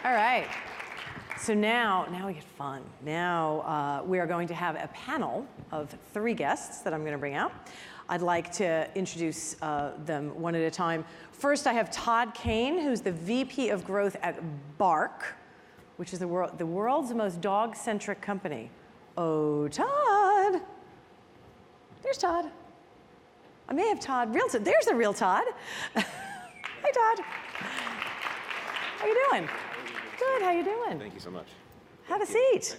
All right. So now we get fun. Now we are going to have a panel of 3 guests that I'm going to bring out. I'd like to introduce them one at a time. First, I have Todd Kane, who's the VP of Growth at Bark, which is the world's most dog-centric company. Oh, Todd. There's Todd. I may have Todd. There's the real Todd. Hi, Todd. How you doing? Good, how you doing? Thank you so much. Have a seat.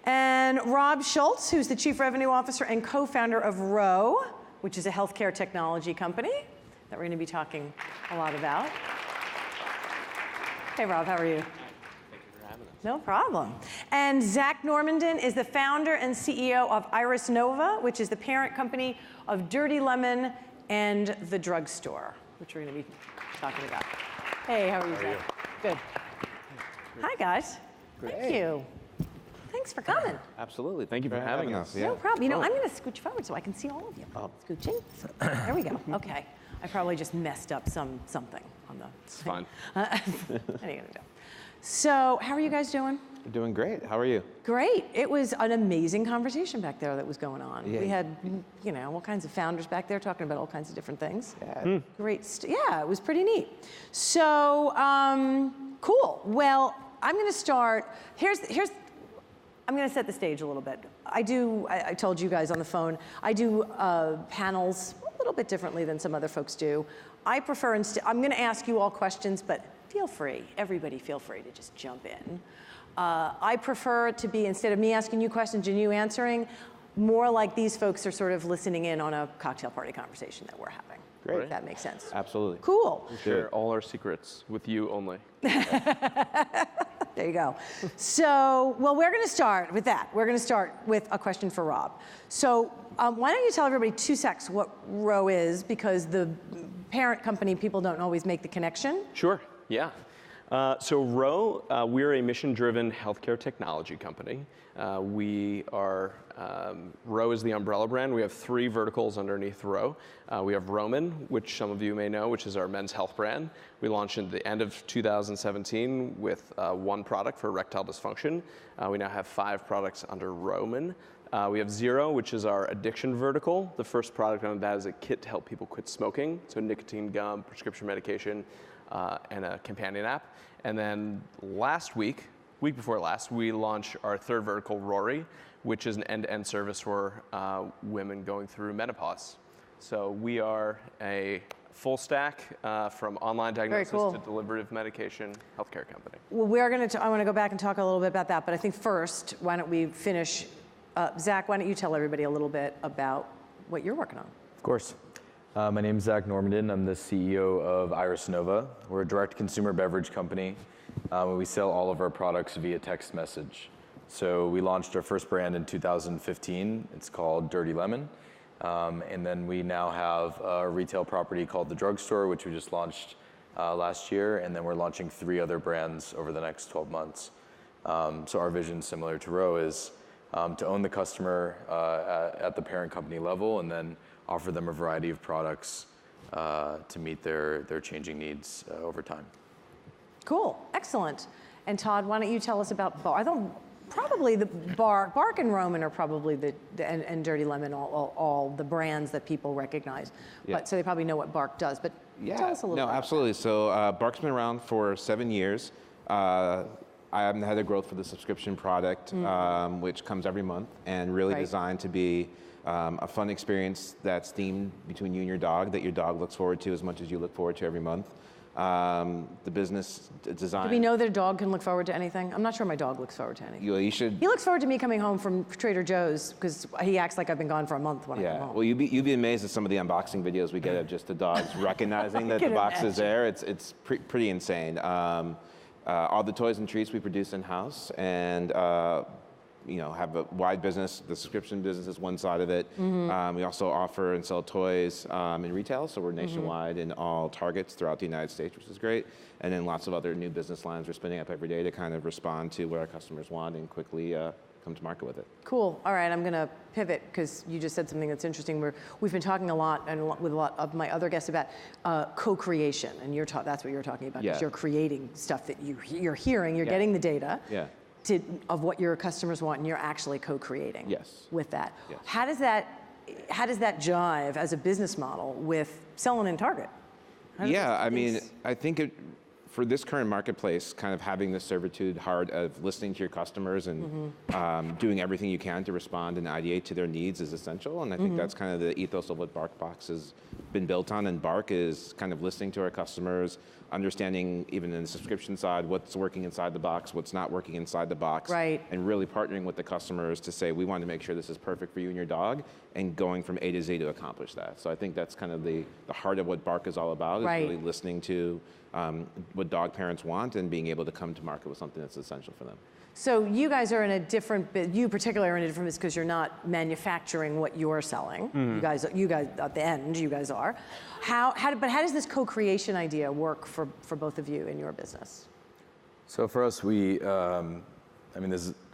And Rob Schutz, who's the Chief Revenue Officer and co-founder of Ro, which is a healthcare technology company that we're going to be talking a lot about. Hey, Rob, how are you? Thank you for having us. No problem. And Zak Normandin is the founder and CEO of Iris Nova, which is the parent company of Dirty Lemon and the drugstore, which we're going to be talking about. Hey, how are you, Zak? Good. Hi, guys. Great. Thank you. Thanks for coming. Absolutely. Thank you for having us. No problem. You know, I'm going to scooch forward so I can see all of you. Scooching. There we go. Okay. I probably just messed up something on the. It's fine. Anyway, so, how are you guys doing? We're doing great. How are you? Great. It was an amazing conversation back there that was going on. Yeah. We had, you know, all kinds of founders back there talking about all kinds of different things. Yeah. Great. Yeah, it was pretty neat. So, cool. Well, I'm going to start. I'm going to set the stage a little bit. I told you guys on the phone, I do panels a little bit differently than some other folks do. I prefer, I'm going to ask you all questions, but feel free, everybody feel free to just jump in. I prefer to be, instead of me asking you questions and you answering, more like these folks are sort of listening in on a cocktail party conversation that we're having. Great. If that makes sense. Absolutely. Cool. We share all our secrets with you only. There you go. So, well, we're going to start with that. We're going to start with a question for Rob. So, why don't you tell everybody 2 secs what Ro is, because the parent company, people don't always make the connection. Sure, yeah. So Ro, we're a mission-driven healthcare technology company. Ro is the umbrella brand. We have 3 verticals underneath Ro. We have Roman, which some of you may know, which is our men's health brand. We launched at the end of 2017 with 1 product for erectile dysfunction. We now have 5 products under Roman. We have Zero, which is our addiction vertical. The first product on that is a kit to help people quit smoking, so nicotine gum, prescription medication, and a companion app. And then week before last, we launched our 3rd vertical, Rory, which is an end-to-end service for women going through menopause. So we are a full stack from online diagnosis to deliberative medication healthcare company. Well, I want to go back and talk a little bit about that, but I think first, why don't we finish, Zak, why don't you tell everybody a little bit about what you're working on? Of course. My name is Zak Normandin. I'm the CEO of Iris Nova. We're a direct consumer beverage company. We sell all of our products via text message. So we launched our first brand in 2015. It's called Dirty Lemon. And then we now have a retail property called The Drugstore, which we just launched last year. And then we're launching 3 other brands over the next 12 months. So our vision, similar to Ro, is to own the customer at the parent company level and then offer them a variety of products to meet their changing needs over time. Cool, excellent. And Todd, why don't you tell us about Bark? Probably the Bark and Roman are probably and Dirty Lemon, all the brands that people recognize. Yeah. But so they probably know what Bark does. But tell us a little bit. No, absolutely. So Bark's been around for 7 years. I am the head of growth for the subscription product, which comes every month and really designed to be a fun experience that's themed between you and your dog, that your dog looks forward to as much as you look forward to every month. The business design. Do we know that a dog can look forward to anything? I'm not sure my dog looks forward to anything. You should. He looks forward to me coming home from Trader Joe's because he acts like I've been gone for a month when I come home. Well, you'd be amazed at some of the unboxing videos we get of just the dogs recognizing that the box is there. It's pretty insane. All the toys and treats we produce in-house, and have a wide business. The subscription business is one side of it. We also offer and sell toys in retail, so we're nationwide in all Targets throughout the United States, which is great. And then lots of other new business lines we're spinning up every day to kind of respond to what our customers want and quickly come to market with it. Cool. All right, I'm going to pivot because you just said something that's interesting. We've been talking a lot with a lot of my other guests about co-creation, and that's what you're talking about. Because you're creating stuff that you're hearing, you're getting the data of what your customers want, and you're actually co-creating with that. Yes. How does that jive as a business model with selling in Target? I mean, I think for this current marketplace, kind of having the servitude heart of listening to your customers and doing everything you can to respond and ideate to their needs is essential. And I think that's kind of the ethos of what BarkBox has been built on. And Bark is kind of listening to our customers, understanding even in the subscription side, what's working inside the box, what's not working inside the box. Right. And really partnering with the customers to say, we want to make sure this is perfect for you and your dog, and going from A to Z to accomplish that. So I think that's kind of the heart of what Bark is all about, is really listening to what dog parents want and being able to come to market with something that's essential for them. So you guys are in a different, you particularly are in a different business because you're not manufacturing what you're selling. You guys at the end, you guys are. But how does this co-creation idea work for both of you in your business? So for us, there's a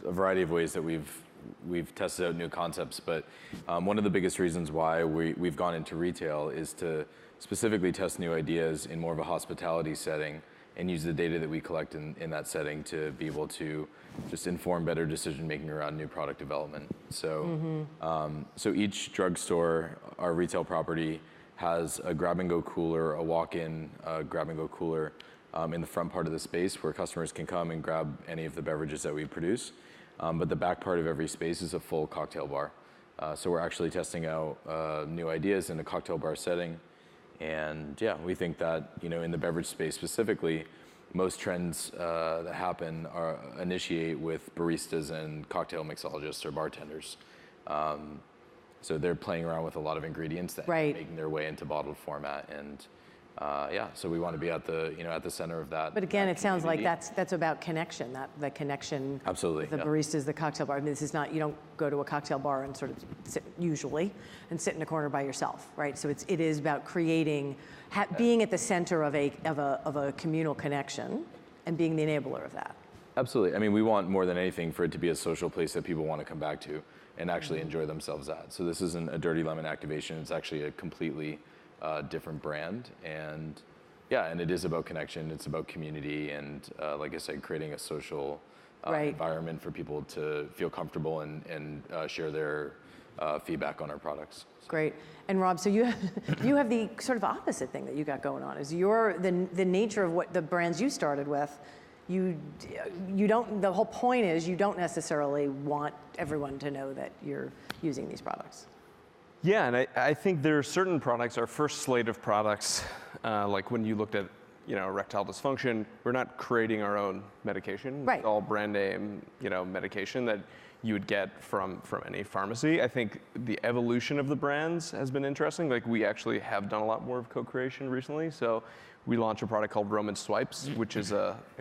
variety of ways that we've tested out new concepts, but one of the biggest reasons why we've gone into retail is to specifically test new ideas in more of a hospitality setting and use the data that we collect in that setting to be able to just inform better decision making around new product development. So, so each drugstore, our retail property, has a grab-and-go cooler, a walk-in grab-and-go cooler in the front part of the space where customers can come and grab any of the beverages that we produce. But the back part of every space is a full cocktail bar. So we're actually testing out new ideas in a cocktail bar setting. And we think that, in the beverage space specifically, most trends that happen initiate with baristas and cocktail mixologists or bartenders. So they're playing around with a lot of ingredients that are making their way into bottled format. And so we want to be at the center of that. But again, it sounds like that's about connection. The connection. Absolutely. The baristas, the cocktail bar. I mean, this is not, you don't go to a cocktail bar and sort of sit in a corner by yourself, right? So it is about creating, being at the center of a communal connection and being the enabler of that. Absolutely. I mean, we want more than anything for it to be a social place that people want to come back to and actually enjoy themselves at. So this isn't a Dirty Lemon activation. It's actually a completely different brand, and it is about connection. It's about community, and like I said, creating a social environment for people to feel comfortable and share their feedback on our products. Great. And Rob, so you have the sort of opposite thing that you got going on. Is the nature of what the brands you started with. You don't. The whole point is you don't necessarily want everyone to know that you're using these products. Yeah, and I think there are certain products, our first slate of products, like when you looked at, erectile dysfunction, we're not creating our own medication. Right. It's all brand name, medication that you would get from any pharmacy. I think the evolution of the brands has been interesting. Like we actually have done a lot more of co-creation recently. So we launched a product called Roman Swipes, which is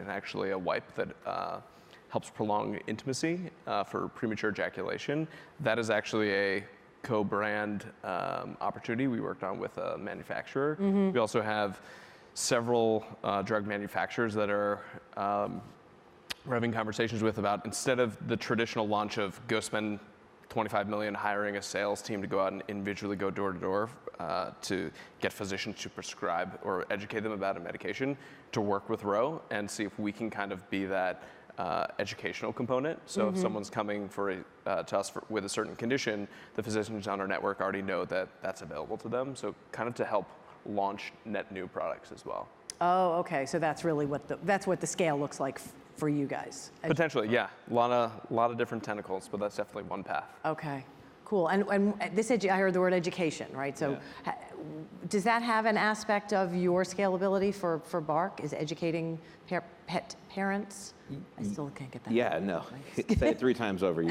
actually a wipe that helps prolong intimacy for premature ejaculation. That is actually a co-brand opportunity we worked on with a manufacturer. We also have several drug manufacturers that are we're having conversations with about, instead of the traditional launch of go spend $25 million hiring a sales team to go out and individually go door to door to get physicians to prescribe or educate them about a medication, to work with Ro and see if we can kind of be that educational component. So if someone's coming to us with a certain condition, the physicians on our network already know that that's available to them. So kind of to help launch net new products as well. Oh, okay. So that's really what the scale looks like for you guys. Potentially, yeah. A lot of different tentacles, but that's definitely one path. Okay. Cool. And this I heard the word education, right? So does that have an aspect of your scalability for Bark? Is educating pet parents? I still can't get that. Yeah, no. Say it 3 times over.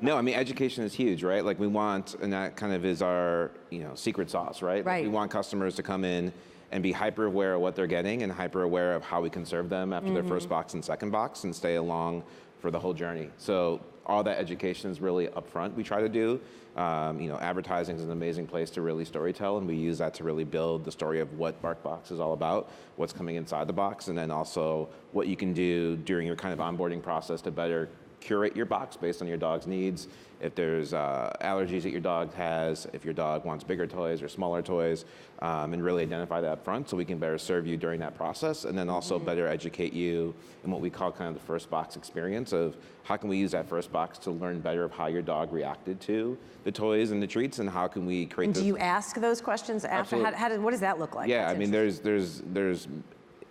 No, I mean, education is huge, right? Like we want, and that kind of is our, secret sauce, right? Right. Like we want customers to come in and be hyper aware of what they're getting and hyper aware of how we can serve them after their first box and second box, and stay along for the whole journey. So all that education is really upfront. We try to do, advertising is an amazing place to really storytell, and we use that to really build the story of what BarkBox is all about, what's coming inside the box, and then also what you can do during your kind of onboarding process to better curate your box based on your dog's needs. If there's allergies that your dog has, if your dog wants bigger toys or smaller toys, and really identify that up front so we can better serve you during that process, and then also better educate you in what we call kind of the first box experience of how can we use that first box to learn better of how your dog reacted to the toys and the treats, and how can we create. And do you ask those questions after? What does that look like? Yeah, I mean, there's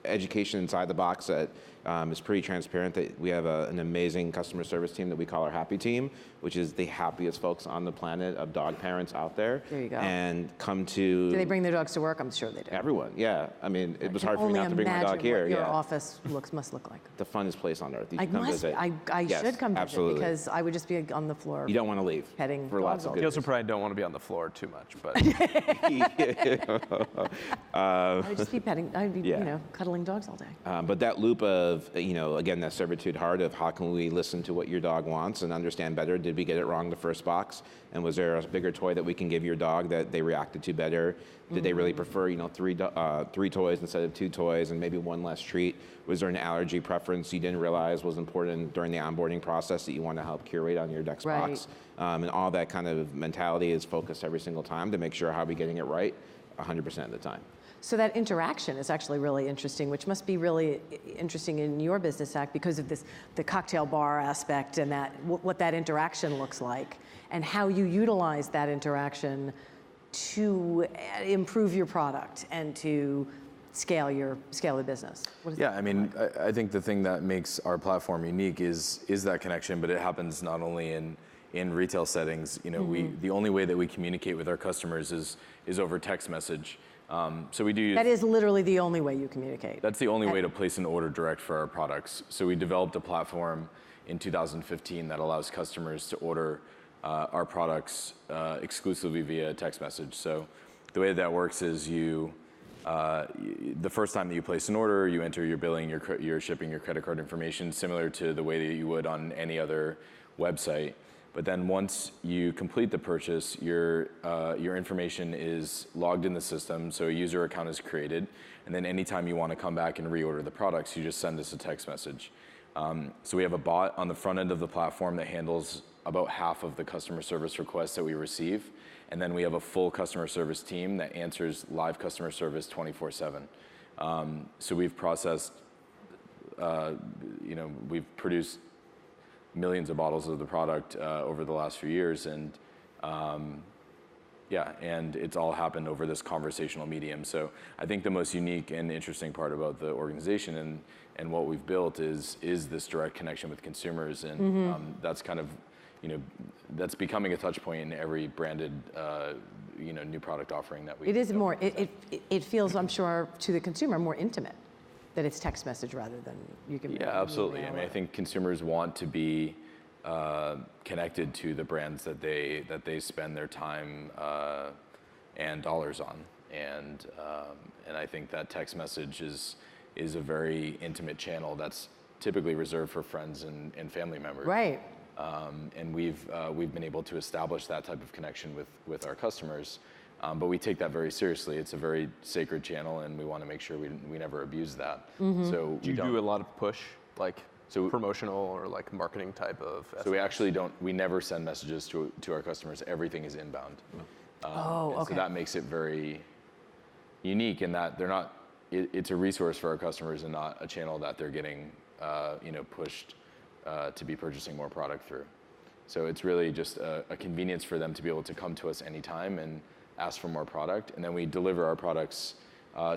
education inside the box that is pretty transparent. That we have an amazing customer service team that we call our Happy Team, which is the happiest folks on the planet of dog parents out there. There you go. And come to. Do they bring their dogs to work? I'm sure they do. Everyone, yeah. I mean, it was hard for me Only not to bring my dog here. imagine what your Yeah. office must look like. The funnest place on earth. You I should come must. visit. I Yes, should come visit absolutely. because I would just be on the floor. You don't want to leave. Petting for lots dogs of all good You also reasons. probably don't want to be on the floor too much, but I would just be petting. I'd be Yeah. cuddling dogs all day. But that loop of, again, that servitude heart of how can we listen to what your dog wants and understand better? Did we get it wrong the first box? And was there a bigger toy that we can give your dog that they reacted to better? Did they really prefer, three toys instead of 2 toys and maybe 1 less treat? Was there an allergy preference you didn't realize was important during the onboarding process that you want to help curate on your Dex box? And all that kind of mentality is focused every single time to make sure how we're getting it right 100% of the time. So that interaction is actually really interesting, which must be really interesting in your business, Zak, because of the cocktail bar aspect and what that interaction looks like, and how you utilize that interaction to improve your product and to scale the business. Yeah, I mean, I think the thing that makes our platform unique is that connection, but it happens not only in retail settings. The only way that we communicate with our customers is over text message. So we do use. That is literally the only way you communicate. That's the only way to place an order direct for our products. So we developed a platform in 2015 that allows customers to order our products exclusively via text message. So the way that works is the first time that you place an order, you enter your billing, your shipping, your credit card information, similar to the way that you would on any other website. But then once you complete the purchase, your information is logged in the system, so a user account is created. And then anytime you want to come back and reorder the products, you just send us a text message. So we have a bot on the front end of the platform that handles about half of the customer service requests that we receive. And then we have a full customer service team that answers live customer service 24/7. So we've processed, we've produced millions of bottles of the product over the last few years, and and it's all happened over this conversational medium. So I think the most unique and interesting part about the organization and what we've built is this direct connection with consumers, and that's kind of that's becoming a touch point in every branded new product offering that we. It is more. It feels, I'm sure, to the consumer more intimate. That it's text message rather than you can. Yeah, absolutely. I mean, I think consumers want to be connected to the brands that they spend their time and dollars on, and I think that text message is a very intimate channel that's typically reserved for friends and family members. Right. And we've been able to establish that type of connection with our customers. But we take that very seriously. It's a very sacred channel, and we want to make sure we never abuse that. So do you do a lot of push, like promotional or like marketing type of? So we actually don't. We never send messages to our customers. Everything is inbound. Okay. So that makes it very unique in that they're not. It's a resource for our customers and not a channel that they're getting, pushed to be purchasing more product through. So it's really just a convenience for them to be able to come to us anytime and ask for more product, and then we deliver our products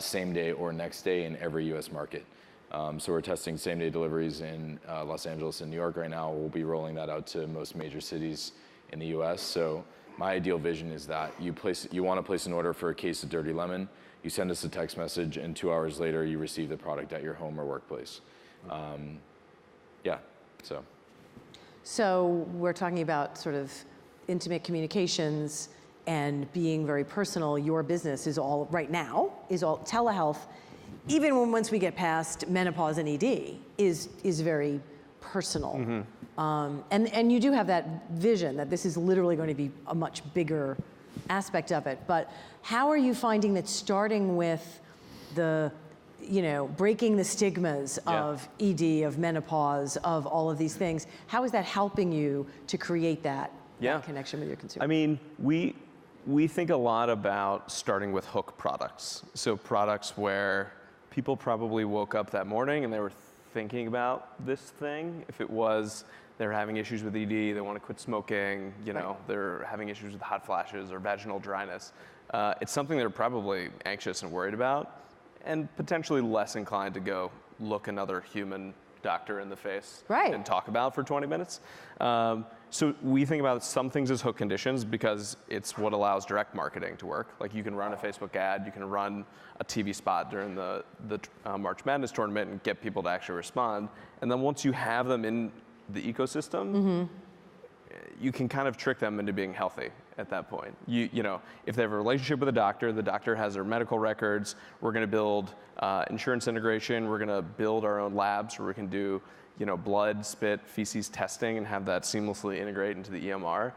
same day or next day in every U.S. market. So we're testing same day deliveries in Los Angeles and New York right now. We'll be rolling that out to most major cities in the U.S. So my ideal vision is that you want to place an order for a case of Dirty Lemon, you send us a text message, and 2 hours later you receive the product at your home or workplace. So we're talking about sort of intimate communications and being very personal. Your business is all right now is all telehealth. Even once we get past menopause and ED, is very personal. And you do have that vision that this is literally going to be a much bigger aspect of it. But how are you finding that starting with the breaking the stigmas of ED, of menopause, of all of these things. How is that helping you to create that connection with your consumer? I mean, we think a lot about starting with hook products. So products where people probably woke up that morning and they were thinking about this thing. If it was they're having issues with ED, they want to quit smoking, they're having issues with hot flashes or vaginal dryness. It's something they're probably anxious and worried about, and potentially less inclined to go look another human doctor in the face and talk about for 20 minutes. So we think about some things as hook conditions because it's what allows direct marketing to work. Like you can run a Facebook ad, you can run a TV spot during the March Madness tournament and get people to actually respond. And then once you have them in the ecosystem, you can kind of trick them into being healthy at that point. If they have a relationship with a doctor, the doctor has their medical records, we're gonna build insurance integration, we're gonna build our own labs where we can do blood, spit, feces testing and have that seamlessly integrate into the EMR.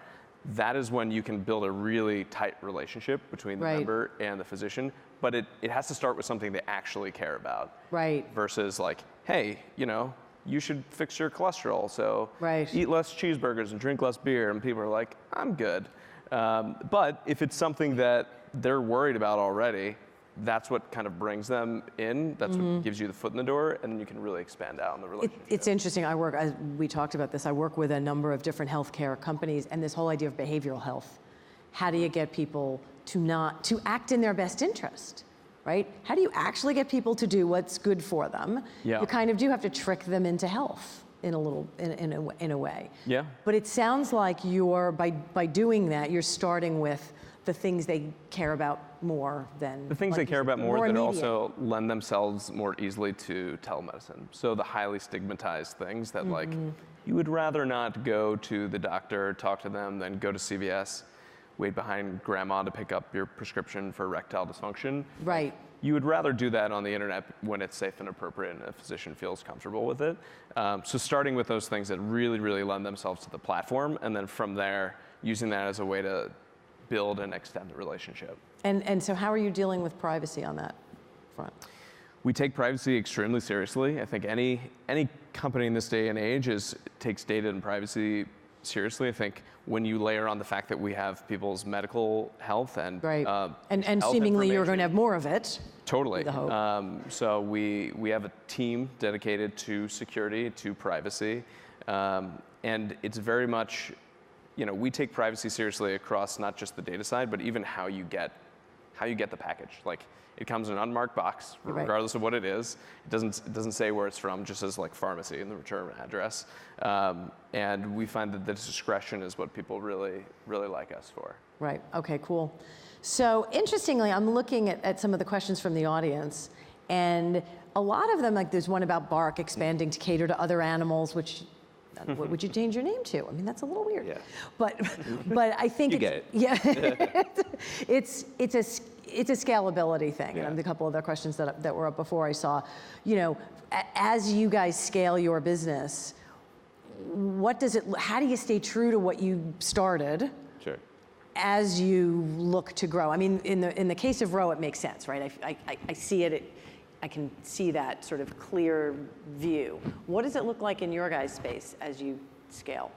That is when you can build a really tight relationship between the member and the physician, but it has to start with something they actually care about. Versus like, hey, you should fix your cholesterol, so eat less cheeseburgers and drink less beer, and people are like, I'm good. But if it's something that they're worried about already, that's what kind of brings them in. That's what gives you the foot in the door, and then you can really expand out on the relationship. It's interesting. We talked about this. I work with a number of different healthcare companies, and this whole idea of behavioral health. How do you get people to act in their best interest, right? How do you actually get people to do what's good for them? You kind of do have to trick them into health in a way. But it sounds like by doing that, you're starting with the things they care about more than the things they care about more that immediate. Also lend themselves more easily to telemedicine. So the highly stigmatized things that like you would rather not go to the doctor, talk to them, than go to CVS, wait behind grandma to pick up your prescription for erectile dysfunction. You would rather do that on the internet when it's safe and appropriate and a physician feels comfortable with it. So starting with those things that really, really lend themselves to the platform, and then from there, using that as a way to build and extend the relationship. And so how are you dealing with privacy on that front? We take privacy extremely seriously. I think any company in this day and age takes data and privacy seriously. I think when you layer on the fact that we have people's medical health and and seemingly you're going to have more of it. Totally. So we have a team dedicated to security, to privacy, and it's very much, we take privacy seriously across not just the data side, but even how you get the package. Like it comes in an unmarked box, regardless of what it is. It doesn't say where it's from, just says like pharmacy in the return address. And we find that the discretion is what people really, really like us for. Right. Okay, cool. So interestingly, I'm looking at some of the questions from the audience, and a lot of them, like there's one about bark expanding to cater to other animals, which what would you change your name to? I mean, that's a little weird. But I think it's a scalability thing. And a couple other questions that were up before I saw, as you guys scale your business, how do you stay true to what you started? As you look to grow? I mean, in the case of Ro, it makes sense, right? I see it. I can see that sort of clear view. What does it look like in your guys' space as you scale?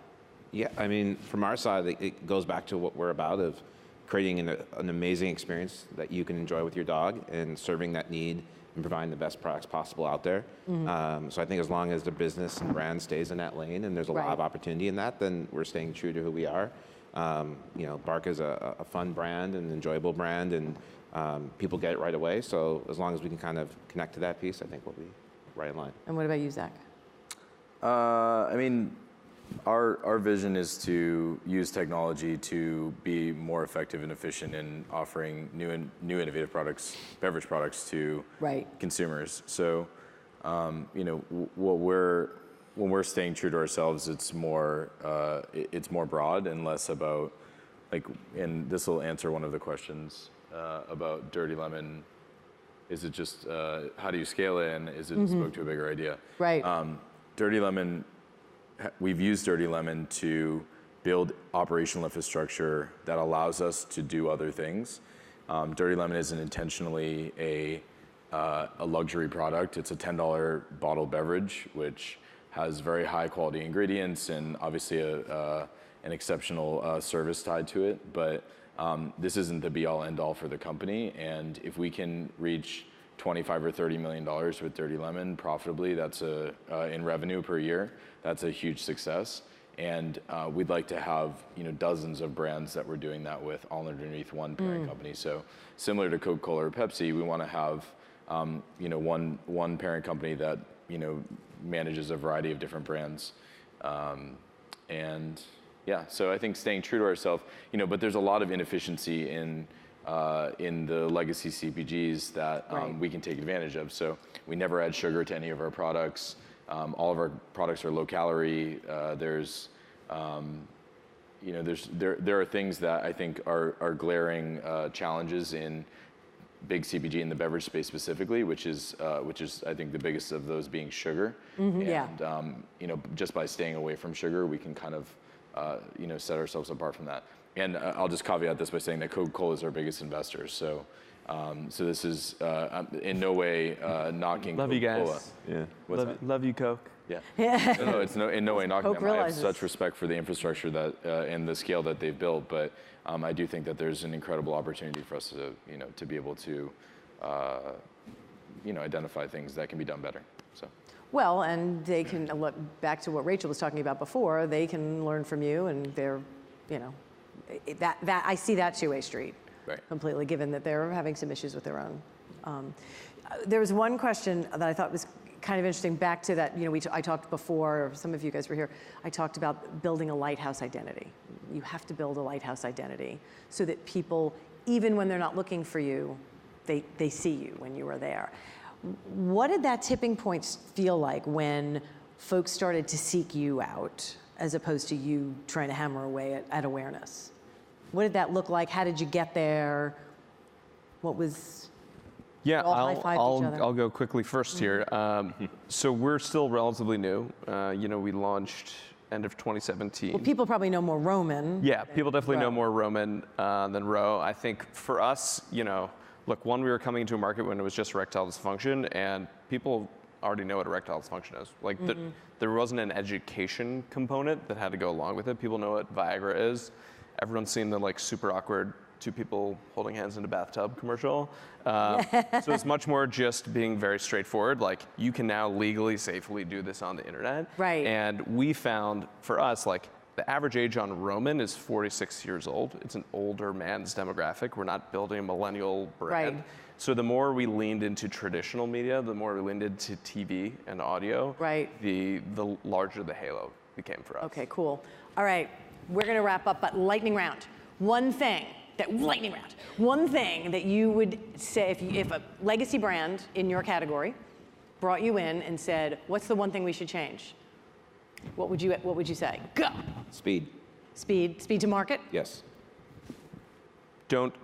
Yeah, I mean, from our side, it goes back to what we're about of creating an amazing experience that you can enjoy with your dog and serving that need and providing the best products possible out there. So I think as long as the business and brand stays in that lane and there's a lot of opportunity in that, then we're staying true to who we are. Bark is a fun brand and enjoyable brand, and people get it right away. So as long as we can kind of connect to that piece, I think we'll be right in line. And what about you, Zach? I mean, our vision is to use technology to be more effective and efficient in offering new innovative products, beverage products to consumers. So, when we're staying true to ourselves, it's more broad and less about and this will answer one of the questions about Dirty Lemon. Is it just how do you scale it, and is it spoke to a bigger idea? Dirty Lemon. We've used Dirty Lemon to build operational infrastructure that allows us to do other things. Dirty Lemon isn't intentionally a a luxury product. It's a $10 bottled beverage, which has very high quality ingredients and obviously an exceptional service tied to it. But this isn't the be all end all for the company. And if we can reach $25 or $30 million with Dirty Lemon profitably, that's in revenue per year, that's a huge success. And we'd like to have dozens of brands that we're doing that with, all underneath one parent company. So similar to Coca-Cola or Pepsi, we want to have one parent company that manages a variety of different brands. And yeah, so I think staying true to ourselves, but there's a lot of inefficiency in the legacy CPGs that we can take advantage of. So we never add sugar to any of our products. All of our products are low calorie. There are things that I think are glaring challenges in big CPG in the beverage space specifically, which is I think the biggest of those being sugar. And just by staying away from sugar, we can kind of set ourselves apart from that. And I'll just caveat this by saying that Coca-Cola is our biggest investor. So this is in no way knocking Love Coca-Cola. you guys. Yeah. Love you, Coke. Yeah. No, it's in no way knocking Coke them. I have realizes. such respect for the infrastructure that and the scale that they've built, but I do think that there's an incredible opportunity for us to be able to identify things that can be done better. So. Well, and they can look back to what Rachel was talking about before. They can learn from you, and they're, that I see that two-way street. Right. Completely, given that they're having some issues with their own. There was one question that I thought was kind of interesting. Back to that, I talked before. Some of you guys were here. I talked about building a lighthouse identity. You have to build a lighthouse identity so that people, even when they're not looking for you, they see you when you are there. What did that tipping point feel like when folks started to seek you out, as opposed to you trying to hammer away at awareness? What did that look like? How did you get there? What was? Yeah, all high-fived each other. I'll go quickly first here. So we're still relatively new. We launched end of 2017. Well, people probably know more Roman. Yeah, people definitely Ro. know more Roman than Ro. I think for us, look, one, we were coming into a market when it was just erectile dysfunction, and people already know what erectile dysfunction is. Like, there wasn't an education component that had to go along with it. People know what Viagra is. Everyone's seen the super awkward two people holding hands in a bathtub commercial. So it's much more just being very straightforward. Like, you can now legally, safely do this on the internet. Right. And we found, for us, the average age on Roman is 46 years old. It's an older man's demographic. We're not building a millennial brand. Right. So the more we leaned into traditional media, the more we leaned into TV and audio, Right. the larger the halo became for us. Okay, cool. All right, we're going to wrap up, but lightning round. One thing that you would say if a legacy brand in your category brought you in and said, "What's the one thing we should change?" What would you say? Go. Speed. Speed to market. Yes. Don't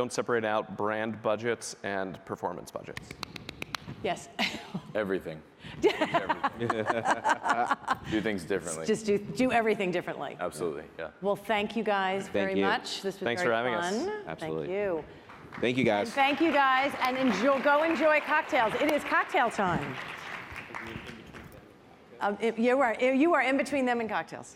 separate out brand budgets and performance budgets. Yes. Everything. Do things differently. Just do everything differently. Absolutely, yeah. Well, thank you guys very you. much. This was Thanks very for having us. fun. Absolutely. Thank you. Thank you, guys. Thank you guys, and go enjoy cocktails. It is cocktail time. You are in between them and cocktails.